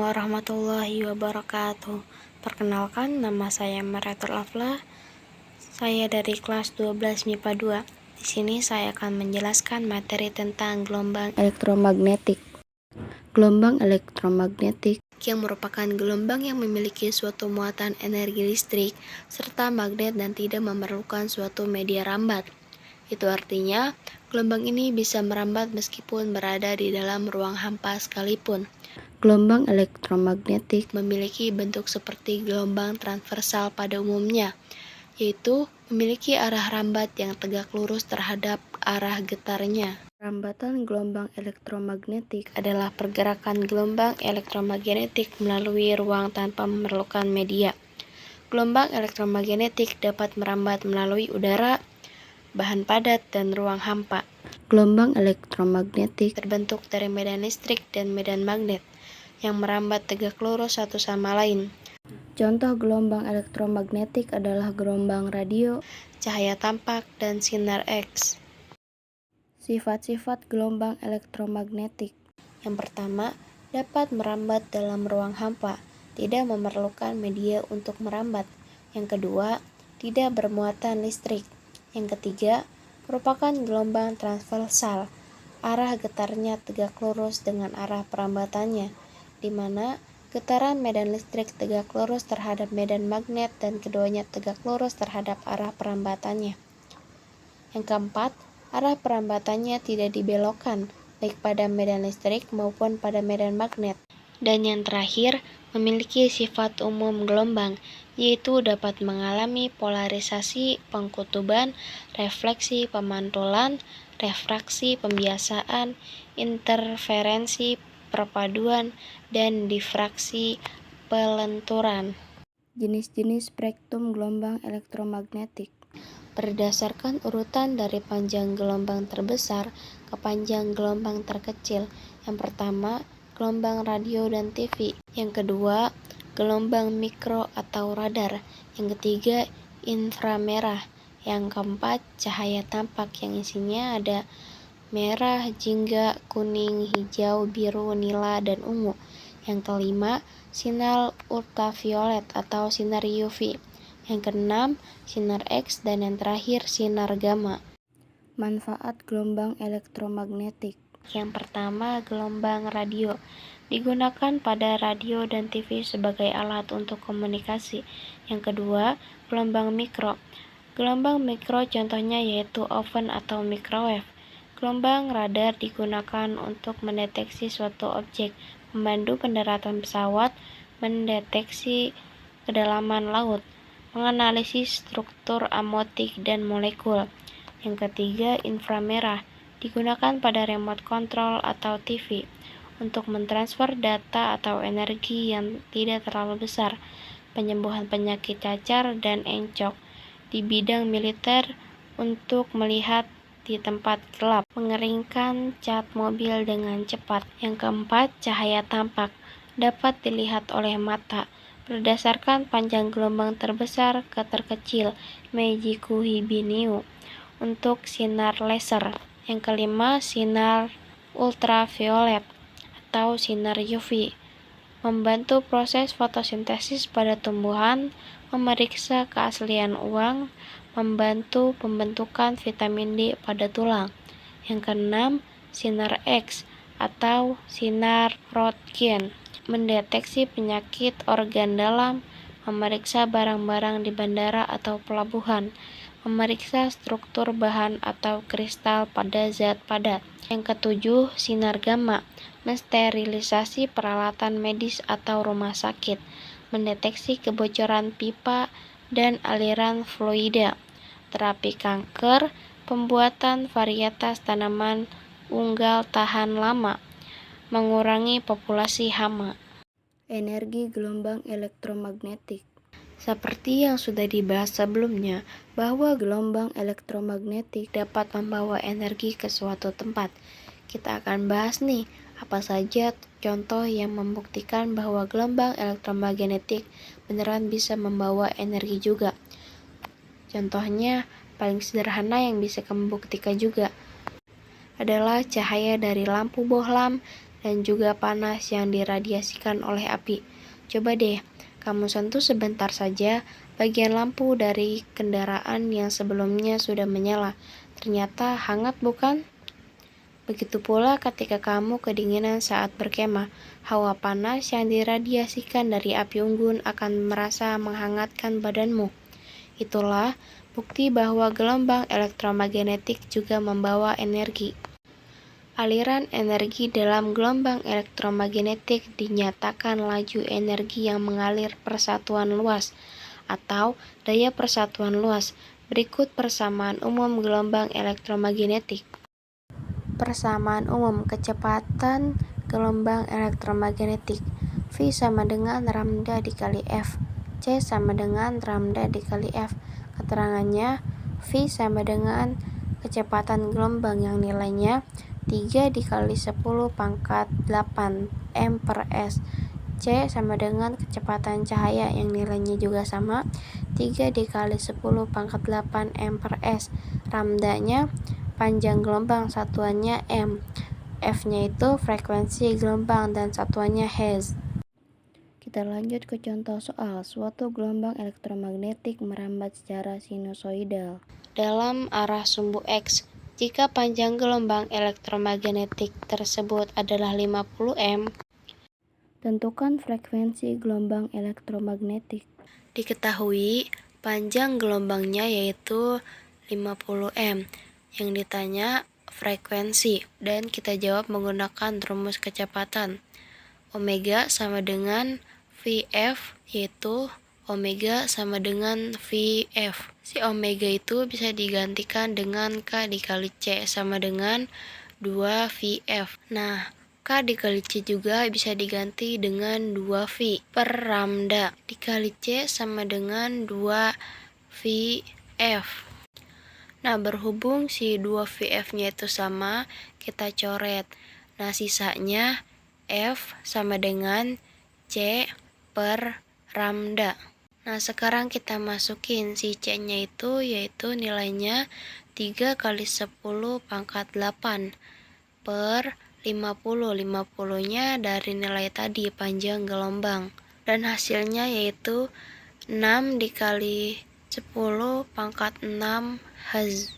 warahmatullahi wabarakatuh. Perkenalkan, nama saya Maratul Afla. Saya dari kelas 12 MIPA 2. Di sini saya akan menjelaskan materi tentang gelombang elektromagnetik. Gelombang elektromagnetik yang merupakan gelombang yang memiliki suatu muatan energi listrik serta magnet dan tidak memerlukan suatu media rambat. Itu artinya, gelombang ini bisa merambat meskipun berada di dalam ruang hampa sekalipun. Gelombang elektromagnetik memiliki bentuk seperti gelombang transversal pada umumnya, yaitu memiliki arah rambat yang tegak lurus terhadap arah getarnya. Rambatan gelombang elektromagnetik adalah pergerakan gelombang elektromagnetik melalui ruang tanpa memerlukan media. Gelombang elektromagnetik dapat merambat melalui udara, bahan padat, dan ruang hampa. Gelombang elektromagnetik terbentuk dari medan listrik dan medan magnet yang merambat tegak lurus satu sama lain. Contoh gelombang elektromagnetik adalah gelombang radio, cahaya tampak, dan sinar X. Sifat-sifat gelombang elektromagnetik. Yang pertama, dapat merambat dalam ruang hampa, tidak memerlukan media untuk merambat. Yang kedua, tidak bermuatan listrik. Yang ketiga, merupakan gelombang transversal. Arah getarnya tegak lurus dengan arah perambatannya, di mana getaran medan listrik tegak lurus terhadap medan magnet dan keduanya tegak lurus terhadap arah perambatannya. Yang keempat, arah perambatannya tidak dibelokkan, baik pada medan listrik maupun pada medan magnet. Dan yang terakhir, memiliki sifat umum gelombang, yaitu dapat mengalami polarisasi, pengkutuban, refleksi, pemantulan, refraksi, pembiasaan, interferensi, perpaduan, dan difraksi pelenturan. Jenis-jenis spektrum gelombang elektromagnetik. Berdasarkan urutan dari panjang gelombang terbesar ke panjang gelombang terkecil. Yang pertama, gelombang radio dan TV. Yang kedua, gelombang mikro atau radar. Yang ketiga, inframerah. Yang keempat, cahaya tampak yang isinya ada merah, jingga, kuning, hijau, biru, nila, dan ungu. Yang kelima, sinar ultraviolet atau sinar UV. Yang keenam, sinar X, dan yang terakhir, sinar gamma. Manfaat gelombang elektromagnetik. Yang pertama, gelombang radio. Digunakan pada radio dan TV sebagai alat untuk komunikasi. Yang kedua, gelombang mikro. Gelombang mikro contohnya yaitu oven atau microwave. Gelombang radar digunakan untuk mendeteksi suatu objek, membantu pendaratan pesawat, mendeteksi kedalaman laut, menganalisis struktur amotik dan molekul. Yang ketiga, inframerah, digunakan pada remote control atau TV untuk mentransfer data atau energi yang tidak terlalu besar, penyembuhan penyakit cacar dan encok. Di bidang militer, untuk melihat di tempat gelap, mengeringkan cat mobil dengan cepat. Yang keempat, cahaya tampak, dapat dilihat oleh mata berdasarkan panjang gelombang terbesar ke terkecil, Meiji-ku Hibiniu, untuk sinar laser. Yang kelima, sinar ultraviolet atau sinar UV, membantu proses fotosintesis pada tumbuhan, memeriksa keaslian uang, membantu pembentukan vitamin D pada tulang. Yang keenam, sinar X atau sinar Röntgen, mendeteksi penyakit organ dalam, memeriksa barang-barang di bandara atau pelabuhan, memeriksa struktur bahan atau kristal pada zat padat. Yang ketujuh, sinar gamma, mensterilisasi peralatan medis atau rumah sakit, mendeteksi kebocoran pipa dan aliran fluida, terapi kanker, pembuatan varietas tanaman unggal tahan lama, mengurangi populasi hama. Energi gelombang elektromagnetik. Seperti yang sudah dibahas sebelumnya, bahwa gelombang elektromagnetik dapat membawa energi ke suatu tempat. Kita akan bahas nih, apa saja contoh yang membuktikan bahwa gelombang elektromagnetik beneran bisa membawa energi juga. Contohnya, paling sederhana yang bisa kamu buktikan juga adalah cahaya dari lampu bohlam, dan juga panas yang diradiasikan oleh api. Coba deh, kamu sentuh sebentar saja bagian lampu dari kendaraan yang sebelumnya sudah menyala. Ternyata hangat, bukan? Begitu pula ketika kamu kedinginan saat berkemah, hawa panas yang diradiasikan dari api unggun akan merasa menghangatkan badanmu. Itulah bukti bahwa gelombang elektromagnetik juga membawa energi. Aliran energi dalam gelombang elektromagnetik dinyatakan laju energi yang mengalir persatuan luas atau daya persatuan luas. Berikut persamaan umum gelombang elektromagnetik. Persamaan umum kecepatan gelombang elektromagnetik. V sama dengan lambda dikali F. C sama dengan lambda dikali F. Keterangannya, V sama dengan kecepatan gelombang yang nilainya 3 dikali 10 pangkat 8 M per S. C sama dengan kecepatan cahaya yang nilainya juga sama 3 dikali 10 pangkat 8 M per S. Lambdanya panjang gelombang, satuannya M. F-nya itu frekuensi gelombang dan satuannya Hertz. Kita lanjut ke contoh soal. Suatu gelombang elektromagnetik merambat secara sinusoidal dalam arah sumbu X. Jika panjang gelombang elektromagnetik tersebut adalah 50 M, tentukan frekuensi gelombang elektromagnetik. Diketahui panjang gelombangnya yaitu 50 M. Yang ditanya frekuensi, dan kita jawab menggunakan rumus kecepatan. Omega sama dengan VF, yaitu omega sama dengan VF. Si omega itu bisa digantikan dengan K dikali C sama dengan 2VF. Nah, K dikali C juga bisa diganti dengan 2V per lambda dikali C sama dengan 2VF. Nah, berhubung si 2VF-nya itu sama, kita coret. Nah, sisanya F sama dengan C per lambda. Nah, sekarang kita masukin si C-nya itu, yaitu nilainya 3 kali 10 pangkat 8 per 50. 50-nya dari nilai tadi, panjang gelombang. Dan hasilnya yaitu 6 dikali 10 pangkat 6 Hertz.